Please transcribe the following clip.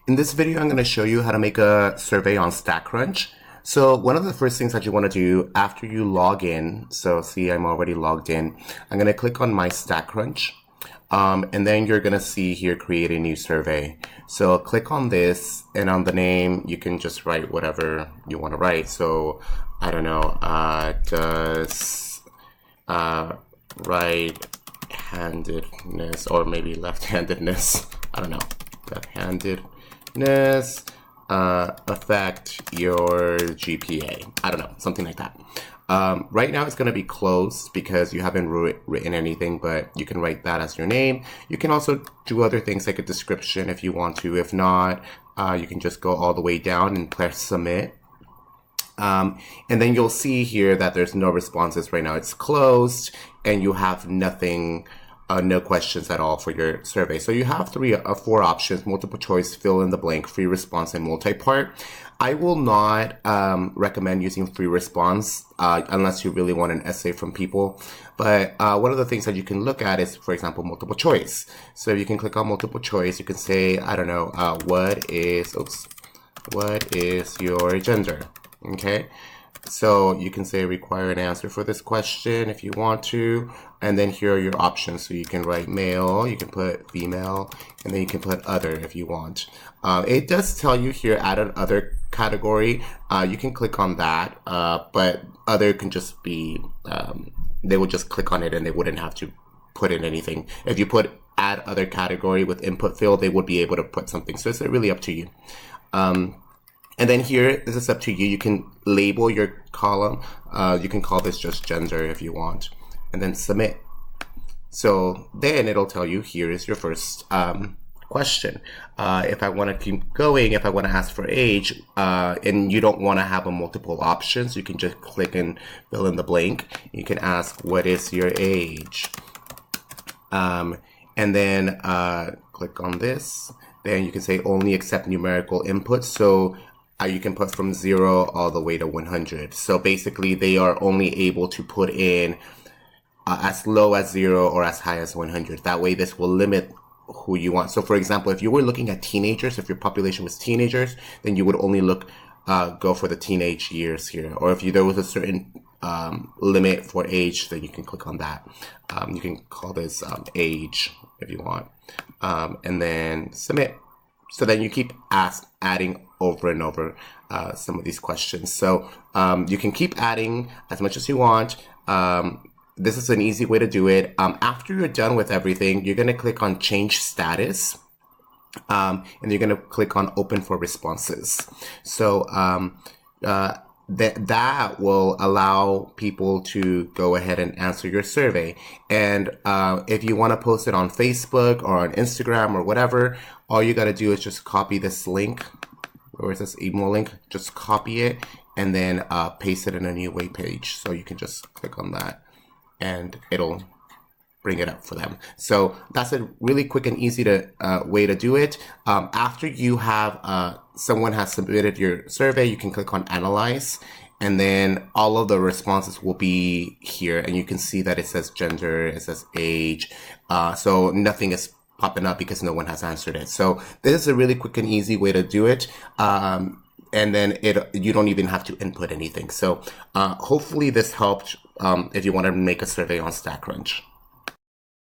In this video, I'm going to show you how to make a survey on Statcrunch. So one of the first things that you want to do after you log in, so see I'm already logged in, I'm going to click on my Statcrunch. And then you're going to see here, create a new survey. So click on this, and on the name, you can just write whatever you want to write. So I don't know, does right-handedness, or maybe left-handedness, I don't know, left-handedness affect your GPA? I don't know, something like that. Right now it's going to be closed because you haven't written anything, but you can write that as your name. You can also do other things like a description if you want to. If not, you can just go all the way down and press submit. And then you'll see here that there's no responses right now. It's closed and you have nothing, no questions at all for your survey. So you have four options: multiple choice, fill in the blank, free response, and multi-part. I will not recommend using free response unless you really want an essay from people. But one of the things that you can look at is, for example, multiple choice. So you can click on multiple choice. You can say, I don't know, what is your gender? Okay, so you can say require an answer for this question if you want to, and then here are your options. So you can write male, you can put female, and then you can put other if you want. It does tell you here add an other category. You can click on that, but other can just be, they would just click on it and they wouldn't have to put in anything. If you put add other category with input field, they would be able to put something. So it's really up to you. And then here, this is up to you. You can label your column. You can call this just gender if you want, and then submit. So then it'll tell you, here is your first question. If I want to keep going, if I want to ask for age, and you don't want to have a multiple options, you can just click and fill in the blank. You can ask, what is your age? And then click on this. Then you can say only accept numerical input. So you can put from 0 all the way to 100. So basically they are only able to put in as low as 0 or as high as 100. That way this will limit who you want. So for example, if you were looking at teenagers, if your population was teenagers, then you would only go for the teenage years here. Or if there was a certain limit for age, then you can click on that. You can call this age if you want, and then submit. So then you keep adding over and over some of these questions. So you can keep adding as much as you want. This is an easy way to do it. After you're done with everything, you're going to click on change status. And you're going to click on open for responses. So that will allow people to go ahead and answer your survey. And if you want to post it on Facebook or on Instagram or whatever, all you got to do is just copy this link. Where is this email link? Just copy it and then paste it in a new web page. So you can just click on that and it'll bring it up for them. So that's a really quick and easy way to do it. After you have someone has submitted your survey, you can click on analyze, and then all of the responses will be here, and you can see that it says gender, it says age. So nothing is popping up because no one has answered it. So this is a really quick and easy way to do it. And then you don't even have to input anything. So hopefully this helped if you want to make a survey on Statcrunch.